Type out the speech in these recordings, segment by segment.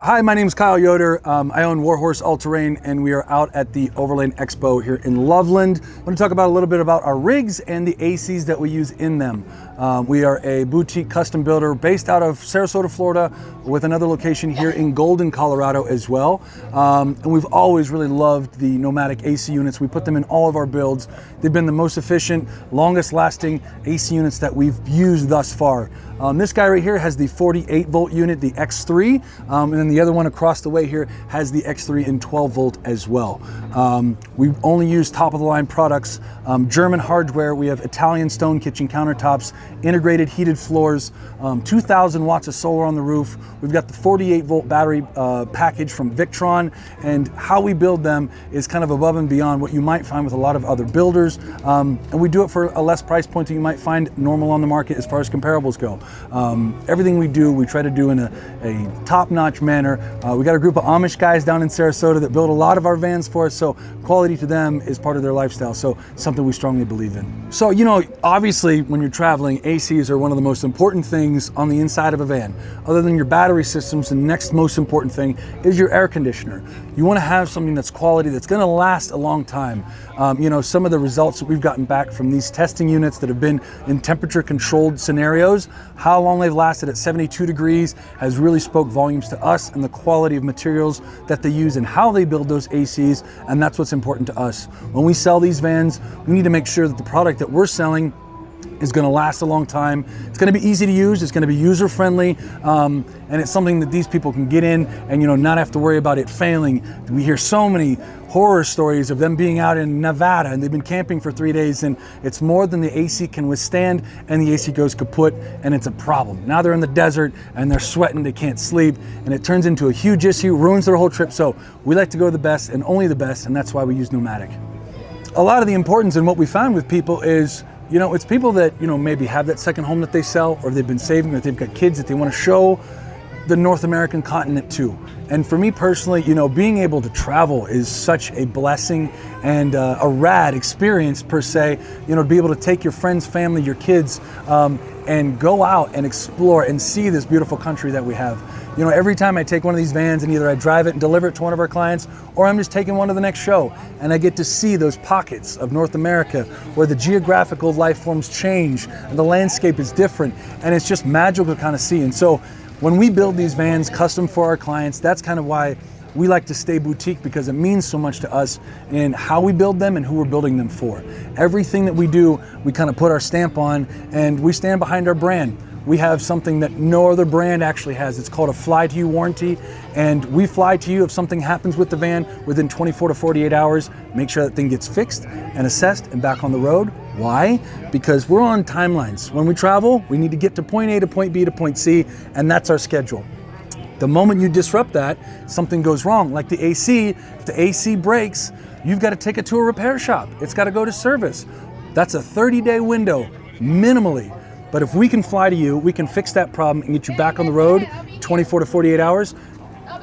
Hi, my name is Kyle Yoder. I own Warhorse All Terrain, and we are out at the Overland Expo here in Loveland. I want to talk about a little bit about our rigs and the ACs that we use in them. We are a boutique custom builder based out of Sarasota, Florida, with another location here in Golden, Colorado as well. And we've always really loved the Nomadic AC units. We put them in all of our builds. They've been the most efficient, longest lasting AC units that we've used thus far. This guy right here has the 48 volt unit, the X3, and then the other one across the way here has the X3 in 12 volt as well. We only use top of the line products, German hardware. We have Italian stone kitchen countertops, integrated heated floors, 2,000 watts of solar on the roof. We've got the 48 volt battery package from Victron, and how we build them is kind of above and beyond what you might find with a lot of other builders. And we do it for a less price point than you might find normal on the market as far as comparables go. Everything we do, we try to do in a top-notch manner. We got a group of Amish guys down in Sarasota that build a lot of our vans for us, so quality to them is part of their lifestyle, so something we strongly believe in. So, you know, obviously when you're traveling, ACs are one of the most important things on the inside of a van. Other than your battery systems, the next most important thing is your air conditioner. You want to have something that's quality, that's going to last a long time. You know, some of the results that we've gotten back from these testing units that have been in temperature controlled scenarios, how long they've lasted at 72 degrees has really spoke volumes to us and the quality of materials that they use and how they build those ACs, and that's what's important to us. When we sell these vans, we need to make sure that the product that we're selling is going to last a long time. It's going to be easy to use, it's going to be user friendly, and it's something that these people can get in and, you know, not have to worry about it failing. We hear so many horror stories of them being out in Nevada and they've been camping for 3 days and it's more than the AC can withstand, and the AC goes kaput and it's a problem. Now they're in the desert and they're sweating, they can't sleep, and it turns into a huge issue, ruins their whole trip. So we like to go to the best and only the best, and that's why we use Nomadic. A lot of the importance in what we found with people is, you know, it's people that, you know, maybe have that second home that they sell, or they've been saving, or they've got kids that they want to show the North American continent to. And for me personally, you know, being able to travel is such a blessing and a rad experience per se, you know, to be able to take your friends, family, your kids, and go out and explore and see this beautiful country that we have. You know, every time I take one of these vans and either I drive it and deliver it to one of our clients, or I'm just taking one to the next show, and I get to see those pockets of North America where the geographical life forms change and the landscape is different, and it's just magical to kind of see. And so when we build these vans custom for our clients, that's kind of why we like to stay boutique, because it means so much to us in how we build them and who we're building them for. Everything that we do, we kind of put our stamp on, and we stand behind our brand. We have something that no other brand actually has. It's called a fly to you warranty, and we fly to you if something happens with the van within 24 to 48 hours. Make sure that thing gets fixed and assessed and back on the road. Why? Because we're on timelines. When we travel, we need to get to point A to point B to point C, and that's our schedule. The moment you disrupt that, something goes wrong. Like the AC, if the AC breaks, you've got to take it to a repair shop. It's got to go to service. That's a 30-day window, minimally. But if we can fly to you, we can fix that problem and get you back on the road 24 to 48 hours,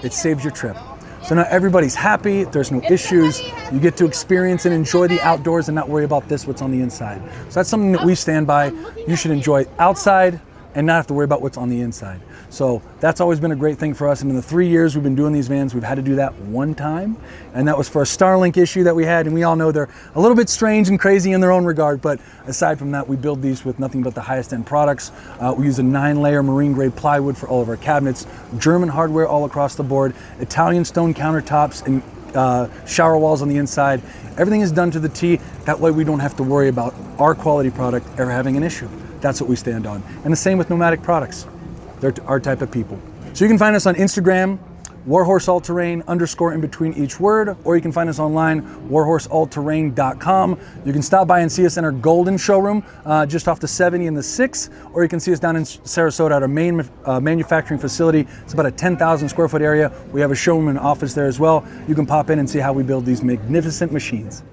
it saves your trip. So now everybody's happy, there's no issues, you get to experience and enjoy the outdoors and not worry about what's on the inside. So that's something that we stand by. You should enjoy outside and not have to worry about what's on the inside. So that's always been a great thing for us. And in the 3 years we've been doing these vans, we've had to do that one time. And that was for a Starlink issue that we had. And we all know they're a little bit strange and crazy in their own regard. But aside from that, we build these with nothing but the highest end products. We use a 9-layer marine grade plywood for all of our cabinets, German hardware all across the board, Italian stone countertops and shower walls on the inside. Everything is done to the T. That way we don't have to worry about our quality product ever having an issue. That's what we stand on. And the same with Nomadic products. They're our type of people. So you can find us on Instagram, Warhorse All Terrain _ in between each word, or you can find us online, warhorseallterrain.com. You can stop by and see us in our Golden showroom, just off the 70 and the 6, or you can see us down in Sarasota at our main manufacturing facility. It's about a 10,000 square foot area. We have a showroom and office there as well. You can pop in and see how we build these magnificent machines.